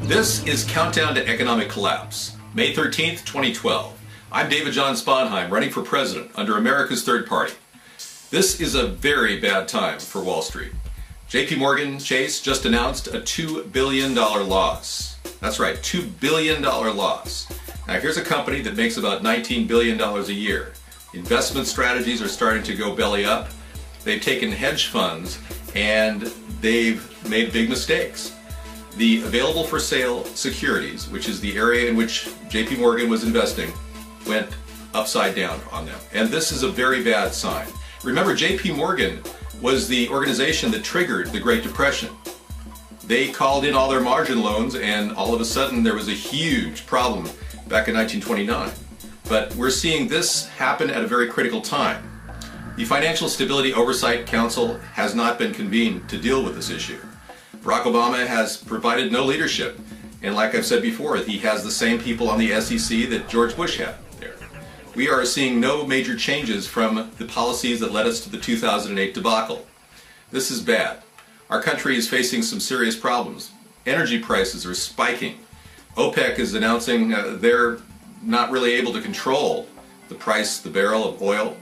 This is Countdown to Economic Collapse, May 13th, 2012. I'm David John Sponheim, running for president under America's Third Party. This is a very bad time for Wall Street. JP Morgan Chase just announced a $2 billion loss. That's right, $2 billion loss. Now here's a company that makes about $19 billion a year. Investment strategies are starting to go belly up. They've taken hedge funds and they've made big mistakes. The available for sale securities, which is the area in which JP Morgan was investing, went upside down on them. And this is a very bad sign. Remember, JP Morgan was the organization that triggered the Great Depression. They called in all their margin loans and all of a sudden there was a huge problem back in 1929. But we're seeing this happen at a very critical time. The Financial Stability Oversight Council has not been convened to deal with this issue. Barack Obama has provided no leadership, and like I've said before, he has the same people on the SEC that George Bush had there. We are seeing no major changes from the policies that led us to the 2008 debacle. This is bad. Our country is facing some serious problems. Energy prices are spiking. OPEC is announcing they're not really able to control the price, the barrel of oil,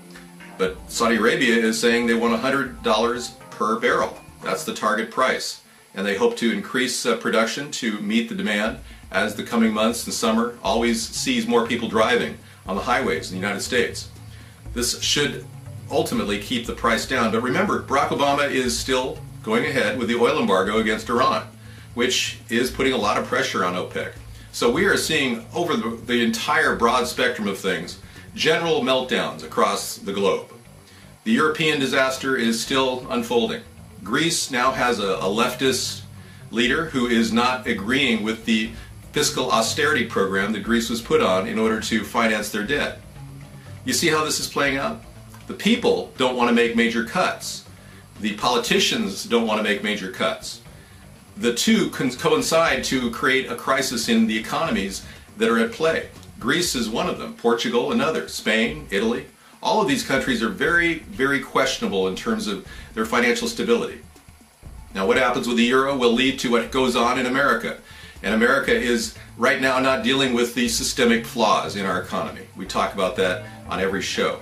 but Saudi Arabia is saying they want $100 per barrel. That's the target price. And they hope to increase production to meet the demand as the coming months and summer always sees more people driving on the highways in the United States. This should ultimately keep the price down. But remember, Barack Obama is still going ahead with the oil embargo against Iran, which is putting a lot of pressure on OPEC. So we are seeing over the entire broad spectrum of things, general meltdowns across the globe. The European disaster is still unfolding. Greece now has a leftist leader who is not agreeing with the fiscal austerity program that Greece was put on in order to finance their debt. You see how this is playing out? The people don't want to make major cuts. The politicians don't want to make major cuts. The two coincide to create a crisis in the economies that are at play. Greece is one of them, Portugal another, Spain, Italy. All of these countries are very, very questionable in terms of their financial stability. Now what happens with the euro will lead to what goes on in America. And America is right now not dealing with the systemic flaws in our economy. We talk about that on every show.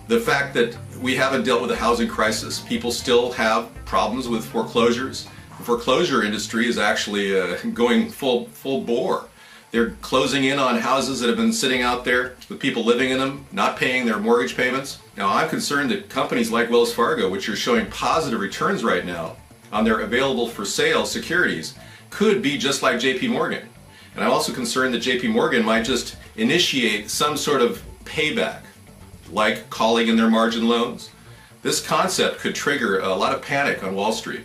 The fact that we haven't dealt with the housing crisis, people still have problems with foreclosures. The foreclosure industry is actually going full bore. They're closing in on houses that have been sitting out there with people living in them, not paying their mortgage payments. Now I'm concerned that companies like Wells Fargo, which are showing positive returns right now on their available for sale securities, could be just like JP Morgan. And I'm also concerned that JP Morgan might just initiate some sort of payback, like calling in their margin loans. This concept could trigger a lot of panic on Wall Street.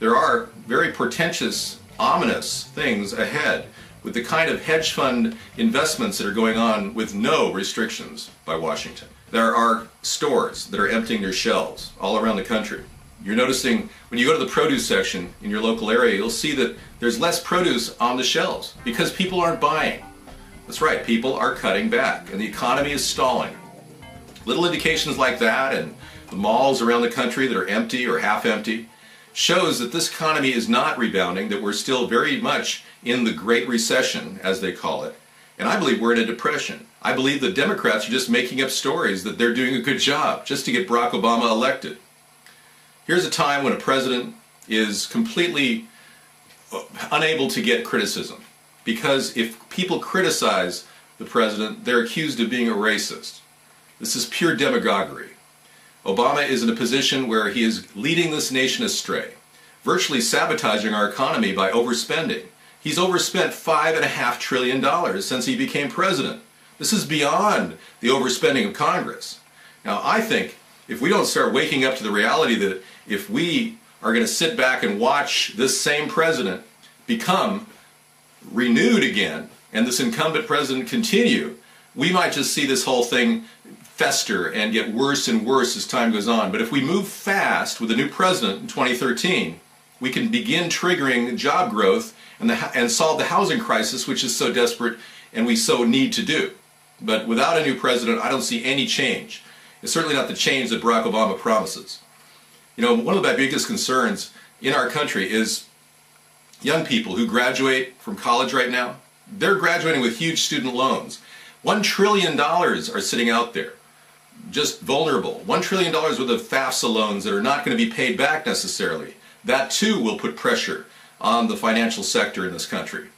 There are very portentous, ominous things ahead with the kind of hedge fund investments that are going on with no restrictions by Washington. There are stores that are emptying their shelves all around the country. You're noticing when you go to the produce section in your local area, you'll see that there's less produce on the shelves because people aren't buying. That's right, people are cutting back and the economy is stalling. Little indications like that and the malls around the country that are empty or half empty shows that this economy is not rebounding, that we're still very much in the Great Recession, as they call it. And I believe we're in a depression. I believe the Democrats are just making up stories that they're doing a good job just to get Barack Obama elected. Here's a time when a president is completely unable to get criticism, because if people criticize the president, they're accused of being a racist. This is pure demagoguery. Obama is in a position where he is leading this nation astray, virtually sabotaging our economy by overspending. He's overspent $5.5 trillion since he became president. This is beyond the overspending of Congress. Now, I think if we don't start waking up to the reality that if we are going to sit back and watch this same president become renewed again, and this incumbent president continue, we might just see this whole thing fester and get worse and worse as time goes on. But if we move fast with a new president in 2013, we can begin triggering job growth and solve the housing crisis, which is so desperate and we so need to do. But without a new president, I don't see any change. It's certainly not the change that Barack Obama promises. You know, one of my biggest concerns in our country is young people who graduate from college right now, they're graduating with huge student loans. $1 trillion are sitting out there, just vulnerable. $1 trillion worth of FAFSA loans that are not going to be paid back necessarily. That too will put pressure on the financial sector in this country.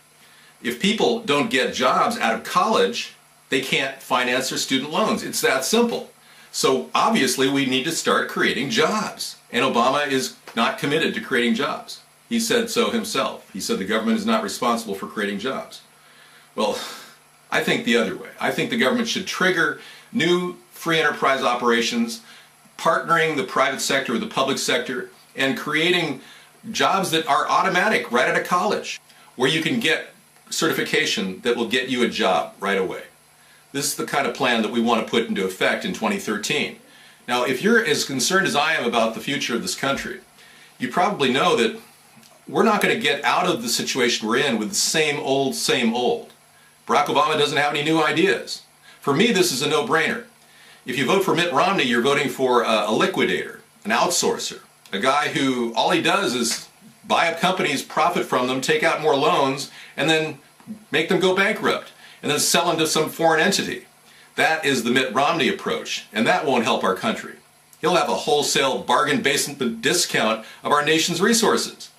If people don't get jobs out of college, they can't finance their student loans. It's that simple. So obviously we need to start creating jobs. And Obama is not committed to creating jobs. He said so himself. He said the government is not responsible for creating jobs. Well, I think the other way. I think the government should trigger new free enterprise operations, partnering the private sector with the public sector, and creating jobs that are automatic right out of college, where you can get certification that will get you a job right away. This is the kind of plan that we want to put into effect in 2013. Now, if you're as concerned as I am about the future of this country, you probably know that we're not going to get out of the situation we're in with the same old, same old. Barack Obama doesn't have any new ideas. For me, this is a no-brainer. If you vote for Mitt Romney, you're voting for a liquidator, an outsourcer, a guy who all he does is buy up companies, profit from them, take out more loans, and then make them go bankrupt, and then sell them to some foreign entity. That is the Mitt Romney approach, and that won't help our country. He'll have a wholesale bargain basement discount of our nation's resources.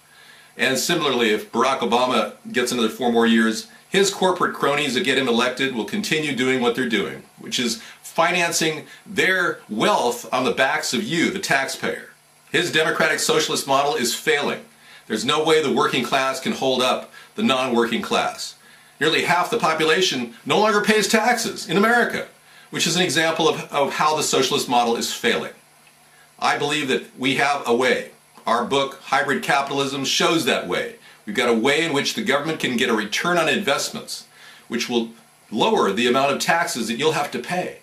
And similarly, if Barack Obama gets another 4 more years, his corporate cronies that get him elected will continue doing what they're doing, which is financing their wealth on the backs of you, the taxpayer. His democratic socialist model is failing. There's no way the working class can hold up the non-working class. Nearly half the population no longer pays taxes in America, which is an example of how the socialist model is failing. I believe that we have a way. Our book, Hybrid Capitalism, shows that way. We've got a way in which the government can get a return on investments, which will lower the amount of taxes that you'll have to pay,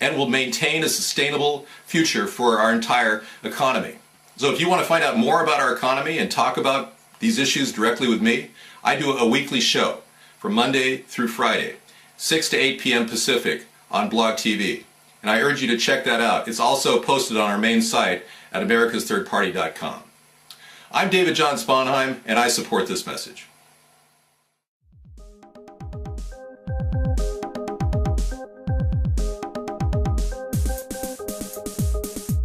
and will maintain a sustainable future for our entire economy. So if you want to find out more about our economy and talk about these issues directly with me, I do a weekly show from Monday through Friday, 6 to 8 p.m. Pacific on Blog TV. And I urge you to check that out. It's also posted on our main site at americasthirdparty.com. I'm David John Sponheim, and I support this message.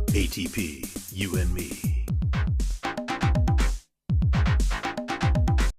ATP, you and me.